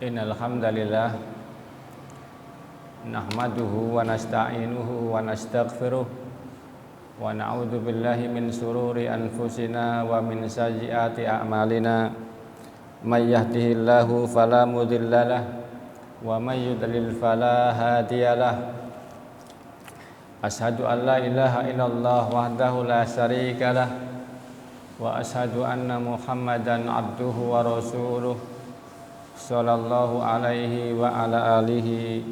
Innal hamdalillah nahmaduhu wa nasta'inuhu wa nastaghfiruh wa na'udzu billahi min sururi anfusina wa min sayyiati a'malina may yahdihillahu fala mudhillalah wa may yudlil fala hadiyalah. Ashhadu an la ilaha illallah wahdahu la syarikalah wa ashhadu anna Muhammadan abduhu wa rasuluh sallallahu alaihi wa ala alihi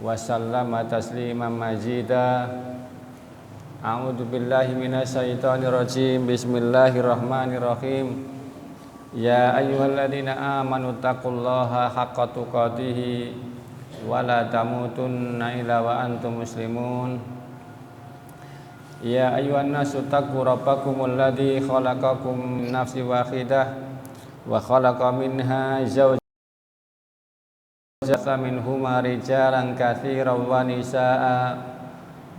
wa sallama tasliman mazida. A'udzu billahi minasyaitonir rajim. Bismillahirrahmanirrahim. Ya ayyuhalladzina amanu taqullaha haqqa tuqatih wa la tamutunna illa wa antum muslimun. Ya ayyuhan nasu taqu rabbakumul ladzi khalaqakum min nafsin wahidah wa khalaqa minha zawjaha minhuma rijalan katsiran wa nisaa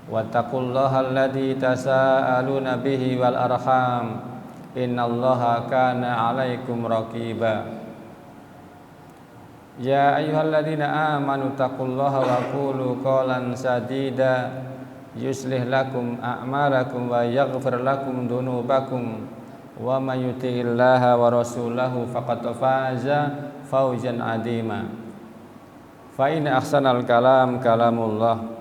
wattaqullaha alladzi tasaaluna bihi wal arham innallaha kana 'alaikum raqiba. Ya ayyuhalladzina amanu taqullaha wa qulu qawlan sadida yuslih lakum a'malakum wa yaghfir lakum dhunubakum wa may yuti'illaha wa rasulahu faqad faza fawzan 'azima. Fa inna ahsanal kalam kalamullah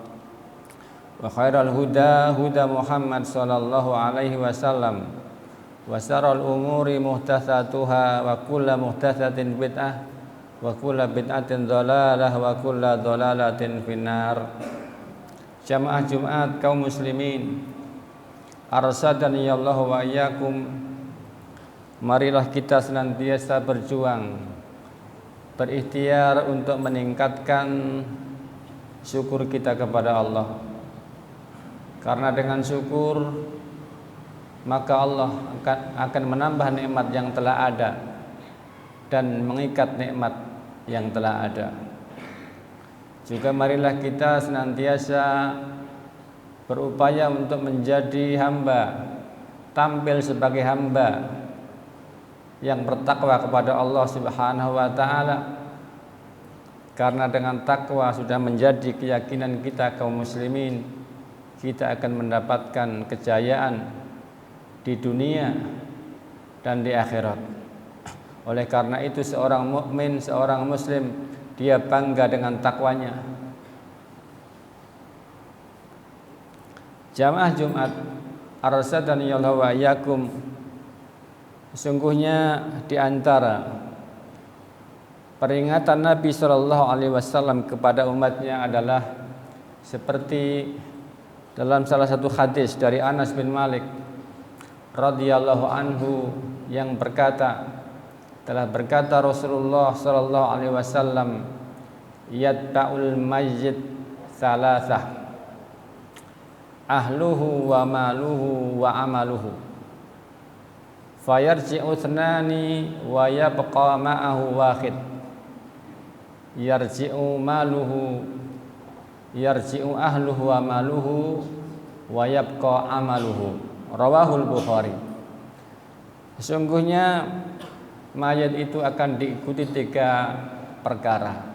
wa khairal huda huda Muhammad sallallahu alaihi wasallam wa syarrul umuri muhdatsatuha wa kullu muhdatsatin bid'ah wa kullu bid'atin dhalalah wa kullu dhalalatin finnar. Jamaah Jumat kaum muslimin, arsadani Allah wa iyyakum. Marilah kita senantiasa berjuang, berikhtiar untuk meningkatkan syukur kita kepada Allah. Karena dengan syukur maka Allah akan menambah nikmat yang telah ada dan mengikat nikmat yang telah ada. Juga marilah kita senantiasa berupaya untuk menjadi hamba, tampil sebagai hamba yang bertakwa kepada Allah Subhanahu wa taala. Karena dengan takwa sudah menjadi keyakinan kita kaum muslimin, kita akan mendapatkan kejayaan di dunia dan di akhirat. Oleh karena itu seorang mukmin, seorang muslim, dia bangga dengan takwanya. Jamaah Jumat, arsadani Allah wa iyyakum. Sesungguhnya di antara peringatan Nabi sallallahu alaihi wasallam kepada umatnya adalah seperti dalam salah satu hadis dari Anas bin Malik radhiyallahu anhu yang berkata, telah berkata Rasulullah sallallahu alaihi wasallam, yatba'ul mayyit salasah, ahluhu wa maluhu wa amaluhu, fayarji'u thnani wa yabqa ma'ahu wahid, yarji'u ahluhu wa maluhu wa yabqa amaluhu. Rawahul Bukhari. Sesungguhnya mayat itu akan diikuti 3 perkara: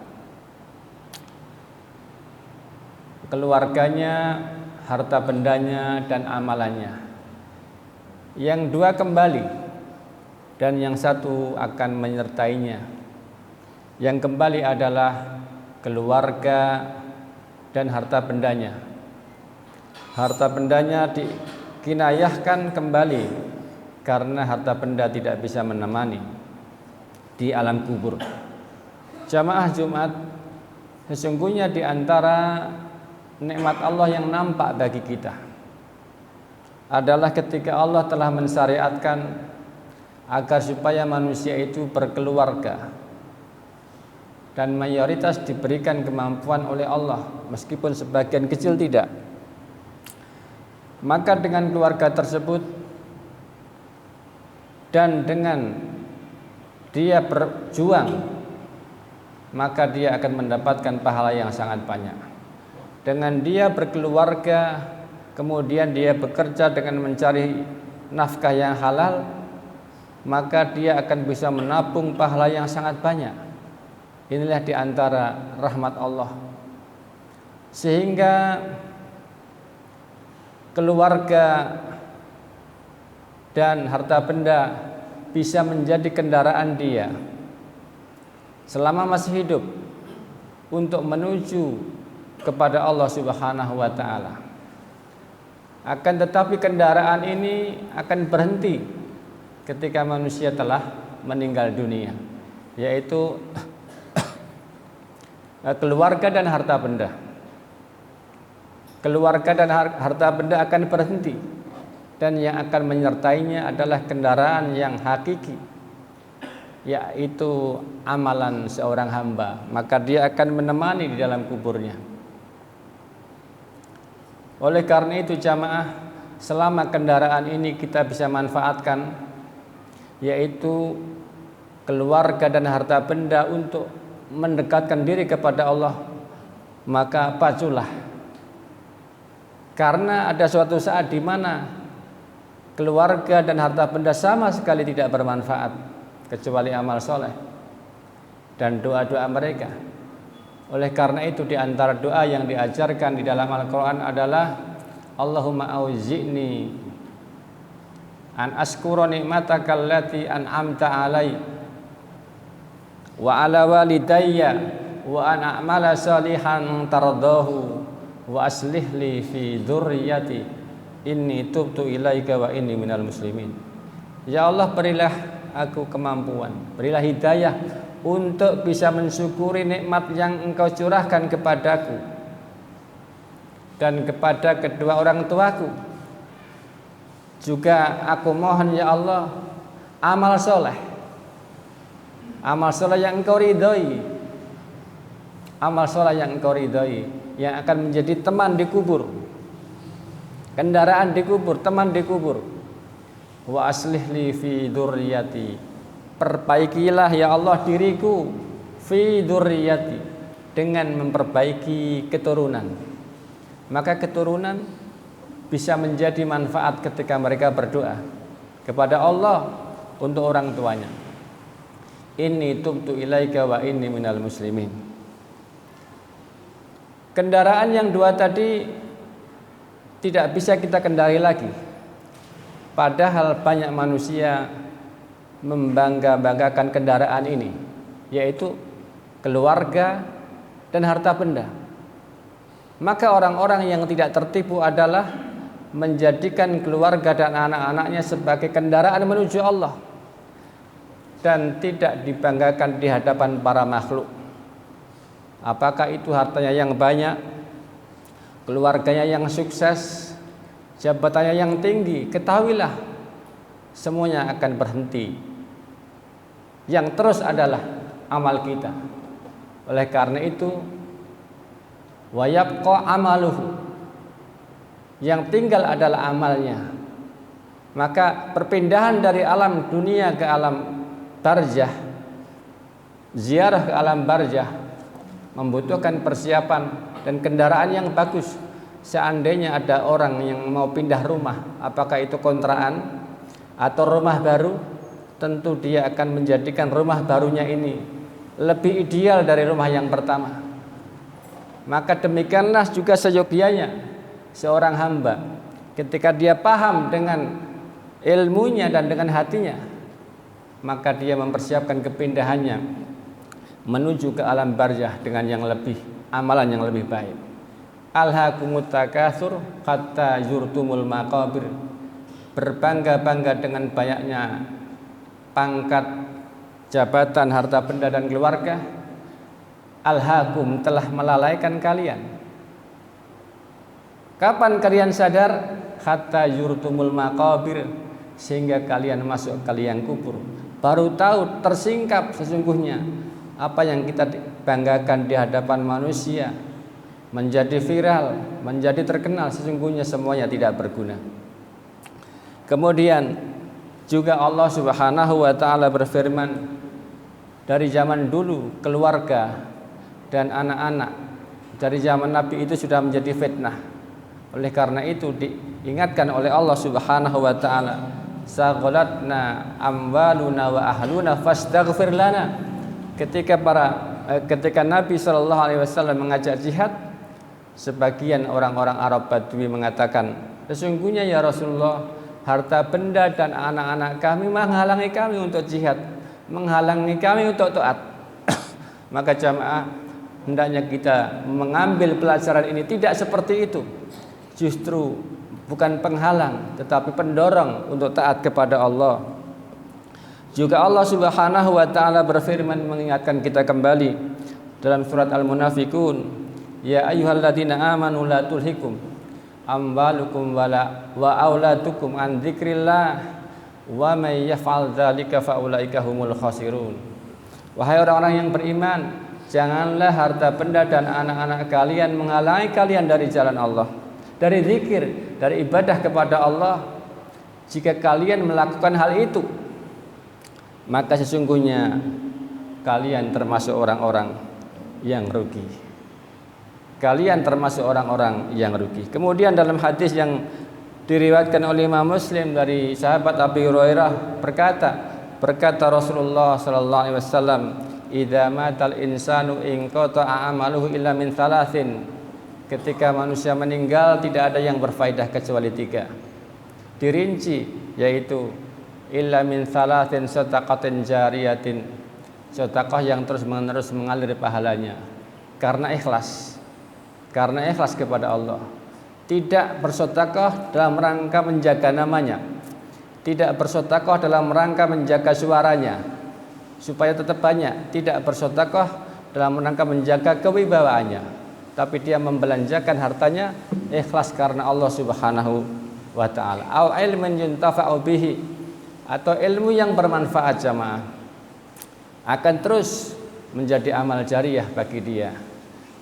keluarganya, harta bendanya, dan amalannya. Yang 2 kembali dan yang 1 akan menyertainya. Yang kembali adalah keluarga dan harta bendanya. Harta bendanya dikinayahkan kembali karena harta benda tidak bisa menemani di alam kubur. Jamaah Jumat, sesungguhnya di antara nikmat Allah yang nampak bagi kita adalah ketika Allah telah mensyariatkan agar supaya manusia itu berkeluarga, dan mayoritas diberikan kemampuan oleh Allah meskipun sebagian kecil tidak. Maka dengan keluarga tersebut dan dengan dia berjuang, maka dia akan mendapatkan pahala yang sangat banyak. Dengan dia berkeluarga, kemudian dia bekerja dengan mencari nafkah yang halal, maka dia akan bisa menabung pahala yang sangat banyak. Inilah di antara rahmat Allah, sehingga keluarga dan harta benda bisa menjadi kendaraan dia selama masih hidup untuk menuju kepada Allah Subhanahu wa taala. Akan tetapi kendaraan ini akan berhenti ketika manusia telah meninggal dunia, yaitu keluarga dan harta benda. Keluarga dan harta benda akan berhenti, dan yang akan menyertainya adalah kendaraan yang hakiki, yaitu amalan seorang hamba. Maka dia akan menemani di dalam kuburnya. Oleh karena itu jamaah, selama kendaraan ini kita bisa manfaatkan, yaitu keluarga dan harta benda untuk mendekatkan diri kepada Allah, maka paculah. Karena ada suatu saat di mana keluarga dan harta benda sama sekali tidak bermanfaat kecuali amal soleh dan doa-doa mereka. Oleh karena itu di antara doa yang diajarkan di dalam Al-Quran adalah Allahumma auzi'ni an askura ni'mataka allati an'amta alai wa ala walidayya wa an a'mala salihan tardahu wa aslih li fi dzurriyyati inni tubtu ilaika wa inni minal muslimin. Ya Allah, berilah aku kemampuan, berilah hidayah untuk bisa mensyukuri nikmat yang Engkau curahkan kepadaku dan kepada kedua orang tuaku. Juga aku mohon ya Allah amal soleh yang Engkau ridhoi, amal soleh yang Engkau ridhoi, yang akan menjadi teman di kubur, kendaraan di kubur, teman di kubur. Wa aslih li fi dzurriyyati, perbaikilah ya Allah diriku fi dzurriyyati, dengan memperbaiki keturunan. Maka keturunan bisa menjadi manfaat ketika mereka berdoa kepada Allah untuk orang tuanya. Inni tubtu ilaika wa inni minal muslimin. Kendaraan yang dua tadi tidak bisa kita kendari lagi. Padahal banyak manusia membangga-banggakan kendaraan ini, yaitu keluarga dan harta benda. Maka orang-orang yang tidak tertipu adalah menjadikan keluarga dan anak-anaknya sebagai kendaraan menuju Allah dan tidak dibanggakan di hadapan para makhluk. Apakah itu hartanya yang banyak, keluarganya yang sukses, jabatannya yang tinggi, ketahuilah semuanya akan berhenti. Yang terus adalah amal kita. Oleh karena itu, wa yabqa amaluhu, yang tinggal adalah amalnya. Maka perpindahan dari alam dunia ke alam barzah, ziarah ke alam barzah, membutuhkan persiapan dan kendaraan yang bagus. Seandainya ada orang yang mau pindah rumah, apakah itu kontrakan atau rumah baru, tentu dia akan menjadikan rumah barunya ini lebih ideal dari rumah yang pertama. Maka demikianlah juga seyogyanya seorang hamba ketika dia paham dengan ilmunya dan dengan hatinya, maka dia mempersiapkan kepindahannya menuju ke alam barzah dengan yang lebih, amalan yang lebih baik. Alhaakumut takatsur hatta zurtumul maqabir. Berbangga-bangga dengan banyaknya pangkat, jabatan, harta benda dan keluarga. Alhaakum, telah melalaikan kalian. Kapan kalian sadar? Hatta zurtumul maqabir, sehingga kalian masuk ke liang kubur, baru tahu tersingkap sesungguhnya apa yang kita banggakan di hadapan manusia, menjadi viral, menjadi terkenal, sesungguhnya semuanya tidak berguna. Kemudian juga Allah Subhanahu wa taala berfirman, dari zaman dulu keluarga dan anak-anak dari zaman Nabi itu sudah menjadi fitnah. Oleh karena itu diingatkan oleh Allah Subhanahu wa taala, saghalatna amwaluna wa ahluna fastaghfir lana. ketika Nabi Shallallahu Alaihi Wasallam mengajak jihad, sebagian orang-orang Arab Badui mengatakan, sesungguhnya ya Rasulullah, harta benda dan anak-anak kami menghalangi kami untuk jihad, menghalangi kami untuk taat. Maka jamaah, hendaknya kita mengambil pelajaran ini tidak seperti itu. Justru bukan penghalang, tetapi pendorong untuk taat kepada Allah. Juga Allah Subhanahu wa taala berfirman mengingatkan kita kembali dalam surat Al-Munafiqun, ya ayyuhalladzina amanu la tulhikum amwalukum wa auladukum an dzikrillah wa may yaf'al dzalika faulaika humul khasirun. Wahai orang-orang yang beriman, janganlah harta benda dan anak-anak kalian menghalangi kalian dari jalan Allah, dari zikir, dari ibadah kepada Allah. Jika kalian melakukan hal itu, maka sesungguhnya kalian termasuk orang-orang yang rugi. Kalian termasuk orang-orang yang rugi. Kemudian dalam hadis yang diriwayatkan oleh Imam Muslim dari sahabat Abi Hurairah berkata Rasulullah sallallahu alaihi wasallam, "Idza matal insanu in qata'a amaluhu illa min thalathin." Ketika manusia meninggal tidak ada yang berfaedah kecuali 3. Dirinci, yaitu illa min thalathin sadaqatin jariyatin, sedekah yang terus-menerus mengalir pahalanya karena ikhlas kepada Allah. Tidak bersedekah dalam rangka menjaga namanya, tidak bersedekah dalam rangka menjaga suaranya supaya tetap banyak, tidak bersedekah dalam rangka menjaga kewibawaannya, tapi dia membelanjakan hartanya ikhlas karena Allah Subhanahu wa taala. Au ilmin yuntafa'u bihi, atau ilmu yang bermanfaat jamaah akan terus menjadi amal jariyah bagi dia.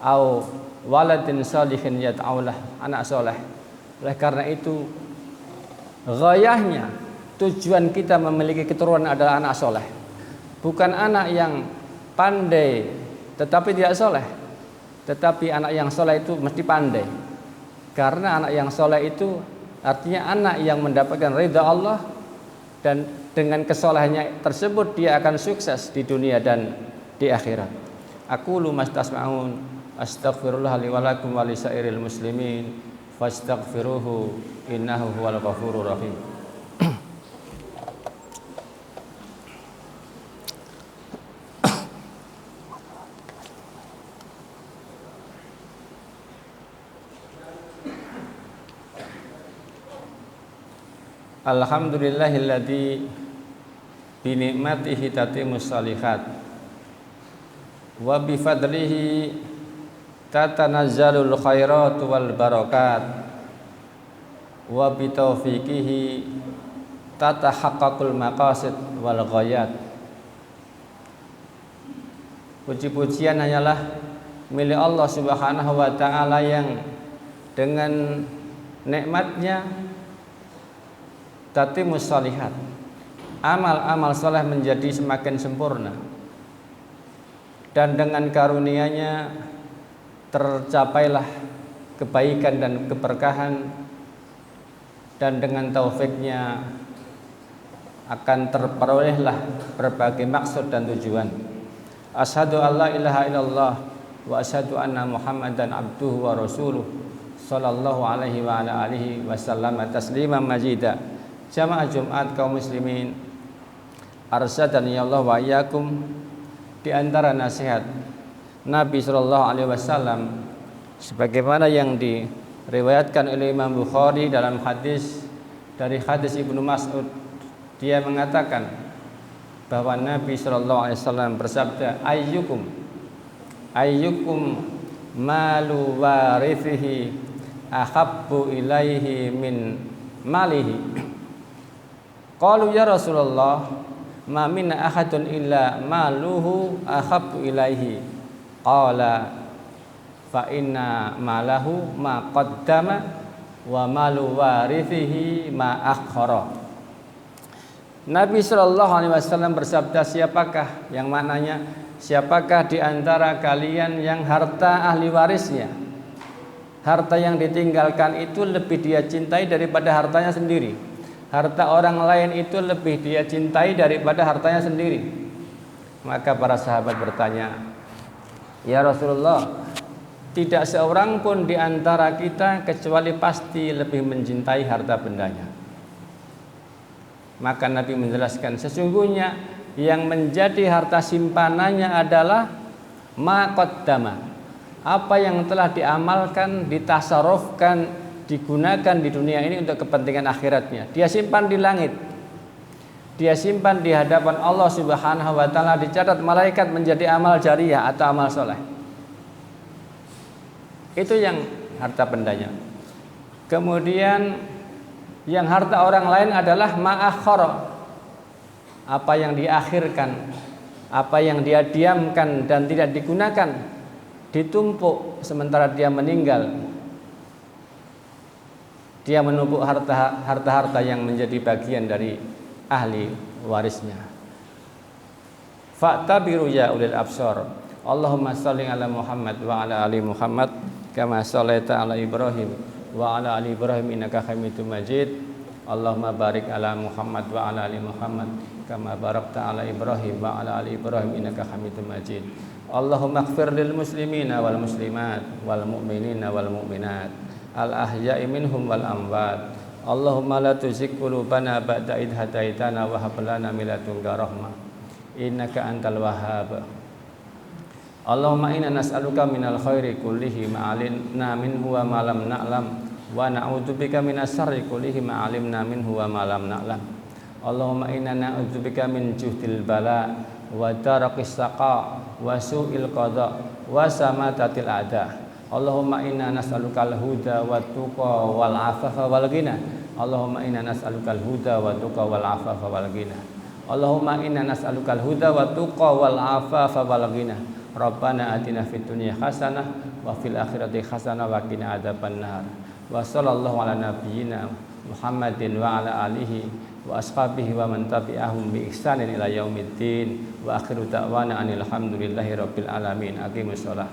Au waladin salihin yad'aulah, anak soleh. Oleh karena itu ghayahnya, tujuan kita memiliki keturunan adalah anak soleh, bukan anak yang pandai tetapi tidak soleh. Tetapi anak yang soleh itu mesti pandai, karena anak yang soleh itu artinya anak yang mendapatkan ridha Allah, dan dengan kesolehannya tersebut dia akan sukses di dunia dan di akhirat. Aqulu mastasma'un, astaghfirullah li wa lakum wa lisairil muslimin fastaghfiruhu innahu huwal ghafurur rahim. Alhamdulillahilladzi bi ni'matihi tatimmus shalihat wa bi fadlihi tatanazzalul khairat wal barakat wa bi taufiqihi tatahaqqaqul maqasid wal ghayat. Puji-pujian hanyalah milik Allah Subhanahu wa taala yang dengan nikmatnya tatimus shalihat, amal-amal saleh menjadi semakin sempurna, dan dengan karunia-Nya tercapailah kebaikan dan keberkahan, dan dengan taufik-Nya akan terperolehlah berbagai maksud dan tujuan. Asyhadu alla ilaha illallah wa asyhadu anna Muhammadan abduhu wa rasuluh sallallahu alaihi wa ala alihi wasallam tasliman majida. Jamaah Jumat kaum muslimin, arsyadani Allah wa iyyakum, di antara nasihat Nabi sallallahu alaihi wasallam sebagaimana yang diriwayatkan oleh Imam Bukhari dalam hadis dari hadis Ibnu Mas'ud, dia mengatakan bahwa Nabi sallallahu alaihi wasallam bersabda, ayyukum malu warithihi ahabbu ilaihi min malihi. Qalu ya Rasulullah, ma minna ahadun illa maluhu ahabbu ilaihi. Qala fa inna malahu ma qaddama wa malu warithihi ma akhkhara. Nabi sallallahu alaihi wasallam bersabda, siapakah, yang maknanya siapakah di antara kalian yang harta ahli warisnya, harta yang ditinggalkan itu lebih dia cintai daripada hartanya sendiri. Harta orang lain itu lebih dia cintai daripada hartanya sendiri. Maka para sahabat bertanya, "Ya Rasulullah, tidak seorang pun di antara kita kecuali pasti lebih mencintai harta bendanya." Maka Nabi menjelaskan, sesungguhnya yang menjadi harta simpanannya adalah ma qaddama, apa yang telah diamalkan, ditasarrufkan, digunakan di dunia ini untuk kepentingan akhiratnya. Dia simpan di langit, dia simpan di hadapan Allah Subhanahu wa taala, dicatat malaikat menjadi amal jariyah atau amal soleh. Itu yang harta bendanya. Kemudian yang harta orang lain adalah ma'akhara, apa yang diakhirkan, apa yang dia diamkan dan tidak digunakan, ditumpuk sementara dia meninggal. Dia menumpuk harta-harta yang menjadi bagian dari ahli warisnya. Fa'tabiru ya ulil absar. Allahumma shalli ala Muhammad wa ala ali Muhammad kama shallaita ala Ibrahim wa ala ali Ibrahim innaka Hamidum Majid. Allahumma barik ala Muhammad wa ala ali Muhammad kama barakta ala Ibrahim wa ala ali Ibrahim innaka Hamidum Majid. Allahumma ighfir lil muslimina wal muslimat wal mu'minina wal mu'minat al ahya'i minhum wal amwat. Allahumma la tuzigh qulubana ba'da idh hadaitana wa hab lana min ladunka rahmah innaka antal wahhab. Allahumma inna nas'aluka minal khairi kullihi ma 'alimna minhu wa ma lam na'lam wa na'udzubika minas syarri kullihi ma 'alimna minhu wa ma lam na'lam. Allahumma inna na'udzubika min juhdil bala wa daraqis saqa wa su'il qada wa samatatil a'da. Allahumma inna nas'alukal huda wa tuqa wal afafa wal ghina. Allahumma inna nas'alukal huda wa tuqa wal afafa wal ghina. Allahumma inna nas'alukal huda wa tuqa wal afafa wal ghina. Rabbana atina fid dunya hasanah wa fil akhirati hasanah wa qina adzabannar. Wa sallallahu ala nabiyyina Muhammadin wa ala alihi wa ashabihi wa man tabi'ahum bi ihsanin ila yaumiddin. Wa akhiru da'wana anil hamdulillahi rabbil alamin. Aqimus shalah.